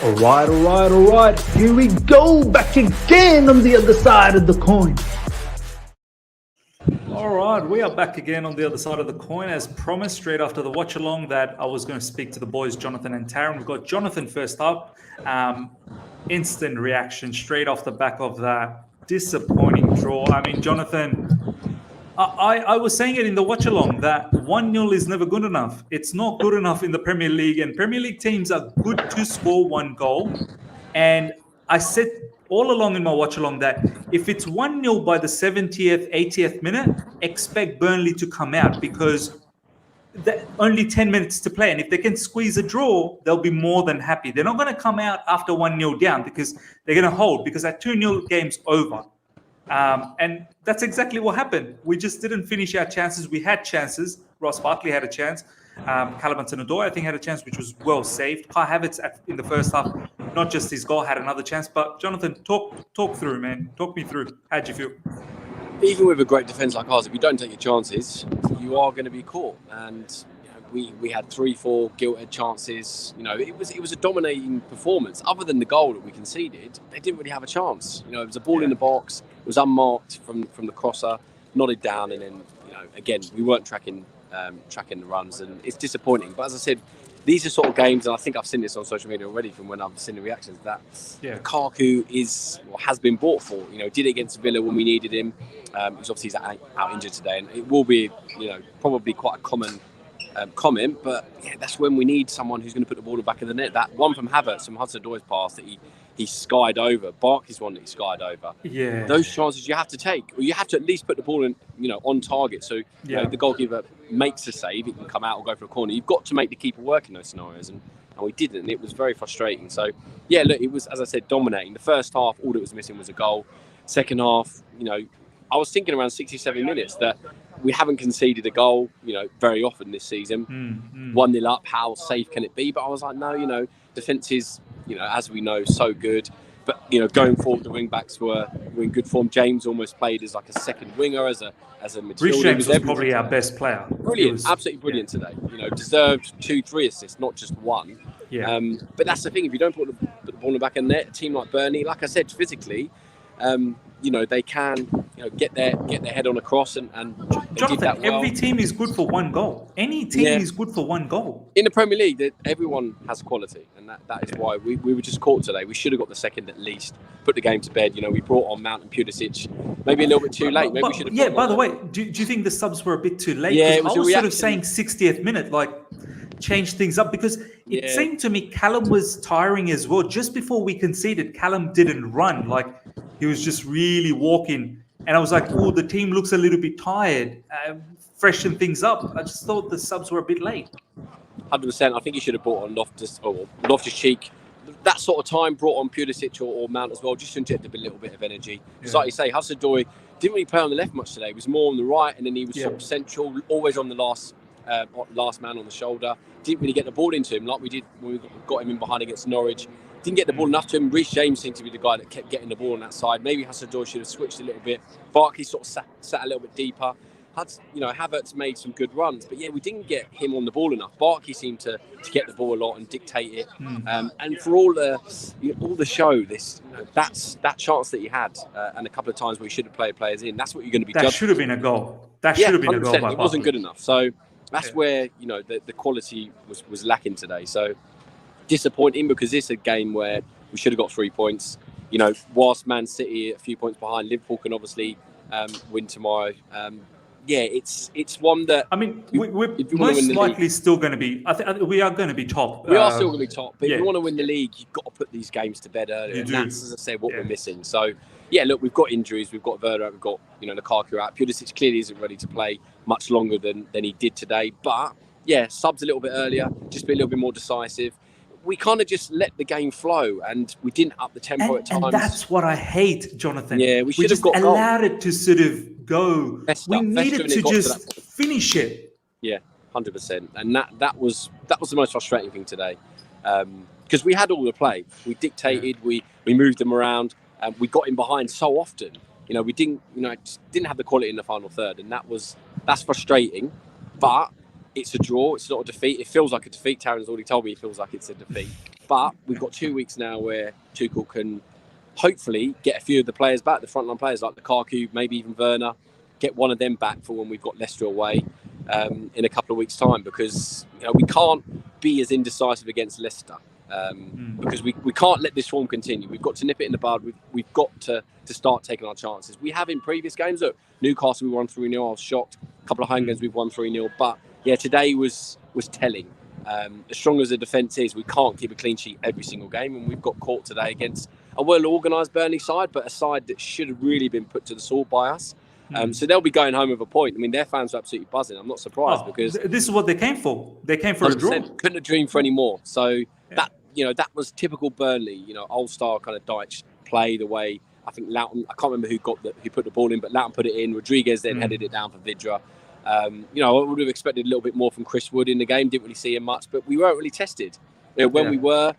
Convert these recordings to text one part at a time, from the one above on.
All right. Here we go, back again on the other side of the coin. All right, we are back again on the other side of the coin. As promised, straight after the watch along, that I was going to speak to the boys, Johnathan and Taryn. We've got Johnathan first up. Instant reaction straight off the back of that disappointing draw. I mean, Johnathan, I was saying it in the watch along that 1-0 is never good enough. It's not good enough in the Premier League, and Premier League teams are good to score one goal. And I said all along in my watch along that if it's 1-0 by the 70th, 80th minute, expect Burnley to come out, because only 10 minutes to play. And if they can squeeze a draw, they'll be more than happy. They're not going to come out after 1-0 down, because they're going to hold, because that 2-0 game's over. And that's exactly what happened. We just didn't finish our chances. We had chances. Ross Barkley had a chance. Callum Hudson-Odoi, I think, had a chance, which was well saved. Kai Havertz in the first half, not just his goal, had another chance. But Johnathan, talk through, man. Talk me through. How'd you feel? Even with a great defence like ours, if you don't take your chances, you are going to be caught. And we had 3-4 gilt-edged chances. It was a dominating performance. Other than the goal that we conceded, they didn't really have a chance. It was a ball in the box. It was unmarked from the crosser, nodded down, and then again we weren't tracking the runs, and it's disappointing. But as I said, these are sort of games, and I think I've seen this on social media already from when I've seen the reactions, that Lukaku has been bought for. Did it against Villa when we needed him. He's obviously out injured today, and it will be probably quite a common comment, but that's when we need someone who's going to put the ball in the back of the net. That one from Havertz, from Hudson-Odoi's pass that he skied over, Barkley's one that he skied over. Yeah, those chances you have to take, or you have to at least put the ball in, on target. So the goalkeeper makes a save, it can come out or go for a corner. You've got to make the keeper work in those scenarios, and we didn't. And it was very frustrating. So look, it was, as I said, dominating. The first half, all that was missing was a goal. Second half, I was thinking around 67 minutes that we haven't conceded a goal, very often this season. 1-0 up, how safe can it be? But I was like, no, defence is, as we know, so good. But going forward, the wing backs were in good form. James almost played as like a second winger, as a midfielder. Rhys James was probably our best player. Brilliant, absolutely brilliant today. Deserved 2-3 assists, not just one. But that's the thing. If you don't put the ball in the back of the net, a team like Burnley, like I said, physically, they can get their head on a cross, and Johnathan, every team is good for one goal. Any team is good for one goal. In the Premier League, everyone has quality, and that is why we were just caught today. We should have got the second at least, put the game to bed. We brought on Mount and Pulisic maybe a little bit too late. Maybe we should have. By the way, do you think the subs were a bit too late? Yeah, I was sort of saying 60th minute, change things up, because it seemed to me Callum was tiring as well. Just before we conceded, Callum didn't run. He was just really walking. And I was like, oh, the team looks a little bit tired. Freshen things up. I just thought the subs were a bit late. 100%. I think you should have brought on Loftus-Cheek. That sort of time, brought on Pulisic or Mount as well, just to inject a little bit of energy. Because like you say, Hudson-Odoi didn't really play on the left much today. He was more on the right, and then he was sort of central, always on the last man on the shoulder. Didn't really get the ball into him like we did when we got him in behind against Norwich. Didn't get the ball enough to him. Rhys James seemed to be the guy that kept getting the ball on that side. Maybe Hudson-Odoi should have switched a little bit. Barkley sort of sat a little bit deeper. Havertz made some good runs, but we didn't get him on the ball enough. Barkley seemed to get the ball a lot and dictate it. And for all the show, that chance that he had, and a couple of times where he should have played players in, that's what you're going to be judged. That should have been a goal. That should have been a goal. It wasn't good enough. So that's where the quality was lacking today. So disappointing, because this is a game where we should have got 3 points. Whilst Man City a few points behind, Liverpool can obviously win tomorrow. It's one that we're most likely still going to be. I think we are going to be top. We are still going to be top, but if you want to win the league, you've got to put these games to bed earlier. And that's, as I said, what we're missing. So look, we've got injuries. We've got Werder, we've got Lukaku out. Pulisic clearly isn't ready to play much longer than he did today. But subs a little bit earlier, just be a little bit more decisive. We kind of just let the game flow, and we didn't up the tempo at times. And that's what I hate, Johnathan. Yeah, we should have got allowed it to sort of go. We needed to just finish it. Yeah, 100%. And that was the most frustrating thing today, because we had all the play. We dictated. We moved them around. We got in behind so often. We didn't have the quality in the final third, and that's frustrating. But it's a draw. It's not a defeat. It feels like a defeat. Taryn's already told me it feels like it's a defeat. But we've got 2 weeks now where Tuchel can hopefully get a few of the players back, the frontline players like Lukaku, maybe even Werner, get one of them back for when we've got Leicester away in a couple of weeks' time, because we can't be as indecisive against Leicester because we can't let this form continue. We've got to nip it in the bud. We've got to start taking our chances. We have in previous games. Look, Newcastle, we won 3-0. I was shocked. A couple of home games, we've won 3-0. But yeah, today was telling. As strong as the defence is, we can't keep a clean sheet every single game, and we've got caught today against a well-organised Burnley side, but a side that should have really been put to the sword by us. So they'll be going home with a point. I mean, their fans are absolutely buzzing. I'm not surprised because this is what they came for. They came for a draw. Couldn't have dreamed for any more. So that was typical Burnley. Old-style kind of Dyche play. The way I think Loughton, I can't remember who put the ball in, but Loughton put it in. Rodriguez then headed it down for Vidra. I would have expected a little bit more from Chris Wood in the game. Didn't really see him much, but we weren't really tested. When we were,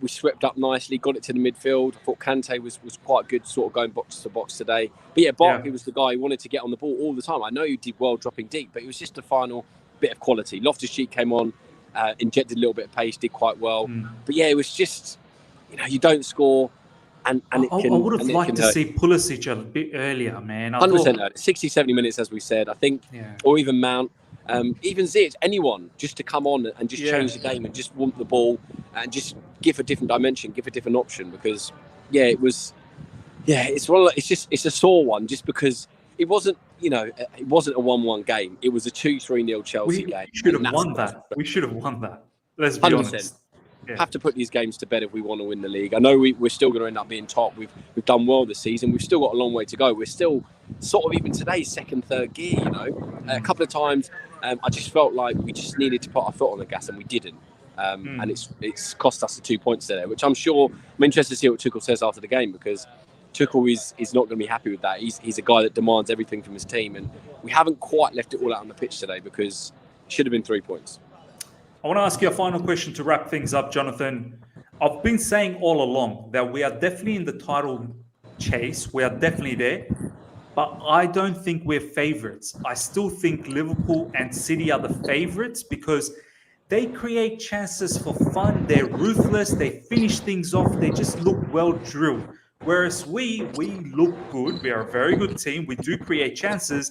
we swept up nicely, got it to the midfield. I thought Kante was quite good, sort of going box to box today. But yeah, Barkley was the guy who wanted to get on the ball all the time. I know he did well dropping deep, but it was just the final bit of quality. Loftus-Cheek came on, injected a little bit of pace, did quite well. But yeah, it was just, you don't score. And I would have liked to see Pulisic a bit earlier, man. 100%. 60, 70 minutes, as we said, I think, or even Mount, even Ziyech, anyone, just to come on and just change the game and just want the ball and just give a different dimension, give a different option. Because, it's a sore one, just because it wasn't, it wasn't a 1-1 game. It was a 2-3-0 Chelsea game. We should have won that. We should have won that. Let's be 100%. Honest. Have to put these games to bed if we want to win the league. I know we're still going to end up being top. We've done well this season. We've still got a long way to go. We're still sort of even today second, third gear. A couple of times I just felt like we just needed to put our foot on the gas and we didn't. And it's cost us the 2 points there, which I'm interested to see what Tuchel says after the game, because Tuchel is not going to be happy with that. He's a guy that demands everything from his team, and we haven't quite left it all out on the pitch today because it should have been 3 points. I want to ask you a final question to wrap things up, Johnathan. I've been saying all along that we are definitely in the title chase. We are definitely there. But I don't think we're favourites. I still think Liverpool and City are the favourites because they create chances for fun. They're ruthless. They finish things off. They just look well drilled. Whereas we look good. We are a very good team. We do create chances.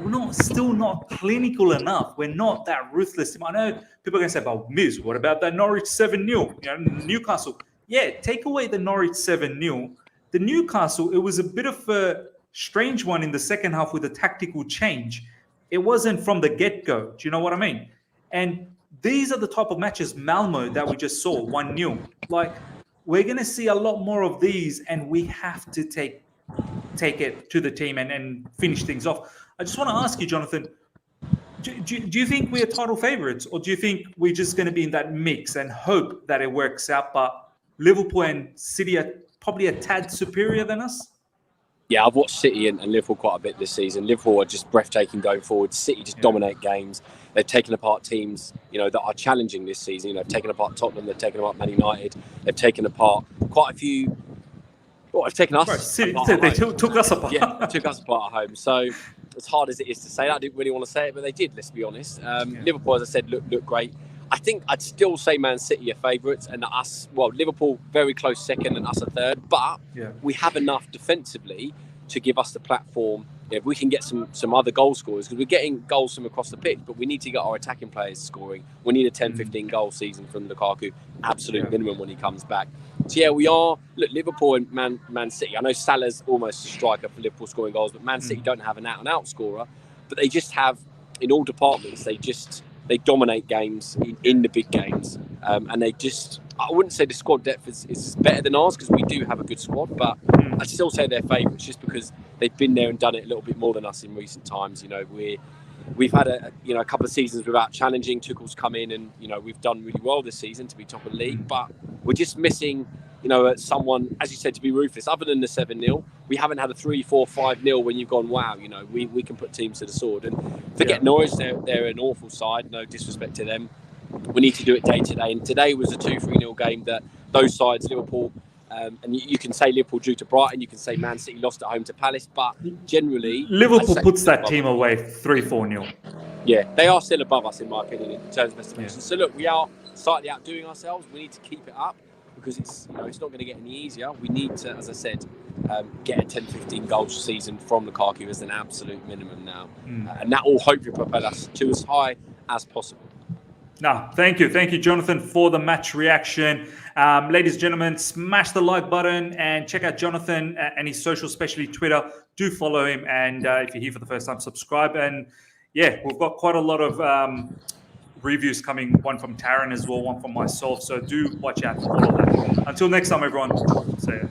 We're still not clinical enough. We're not that ruthless team. I know people are going to say, "But Miz, what about that Norwich 7-0? Newcastle." Yeah, take away the Norwich 7-0. The Newcastle, it was a bit of a strange one in the second half with a tactical change. It wasn't from the get-go. Do you know what I mean? And these are the type of matches, Malmo, that we just saw, 1-0. Like, we're going to see a lot more of these, and we have to take it to the team and finish things off. I just want to ask you, Johnathan, do you think we're title favourites, or do you think we're just going to be in that mix and hope that it works out, but Liverpool and City are probably a tad superior than us? Yeah, I've watched City and Liverpool quite a bit this season. Liverpool are just breathtaking going forward. City just dominate games. They've taken apart teams, that are challenging this season. They've taken apart Tottenham. They've taken apart Man United. They've taken apart quite a few. Well, they've taken us. Right, City, they took us apart. Yeah, they took us apart at home. So, as hard as it is to say that, I didn't really want to say it, but they did. Let's be honest. Liverpool, as I said, look great. I think I'd still say Man City are favourites, and Liverpool very close second and us a third. But we have enough defensively to give us the platform. If we can get some other goal scorers, because we're getting goals from across the pitch, but we need to get our attacking players scoring. We need a 10-15 goal season from Lukaku, absolute minimum when he comes back. So yeah, we are. Look, Liverpool and Man City. I know Salah's almost a striker for Liverpool scoring goals, but Man City don't have an out-and-out scorer. But they just have, in all departments, they dominate games in the big games, and they just. I wouldn't say the squad depth is better than ours, because we do have a good squad, but I'd still say they're favourites just because they've been there and done it a little bit more than us in recent times. We've had a couple of seasons without challenging. Tuchel's come in and we've done really well this season to be top of the league, but we're just missing someone, as you said, to be ruthless. Other than the 7-0, we haven't had a 3-4, 5-0 when you've gone, wow, we can put teams to the sword. And forget Norwich, they're an awful side. No disrespect to them. We need to do it day to day, and today was a 2-3-0 game that those sides, Liverpool, and you can say Liverpool drew to Brighton, you can say Man City lost at home to Palace, but generally Liverpool puts that team away 3-4-0. Yeah, they are still above us, in my opinion, in terms of estimations. Yeah. So look, we are slightly outdoing ourselves. We need to keep it up because it's it's not going to get any easier. We need to, as I said, get a 10-15 goals season from Lukaku as an absolute minimum now, and that will hopefully propel us to as high as possible. No, thank you, Johnathan, for the match reaction. Ladies and gentlemen, smash the like button and check out Johnathan and his social, especially Twitter. Do follow him, and if you're here for the first time, subscribe. And yeah, we've got quite a lot of reviews coming, one from Taryn as well, one from myself. So do watch out for all of that. Until next time, everyone. See ya.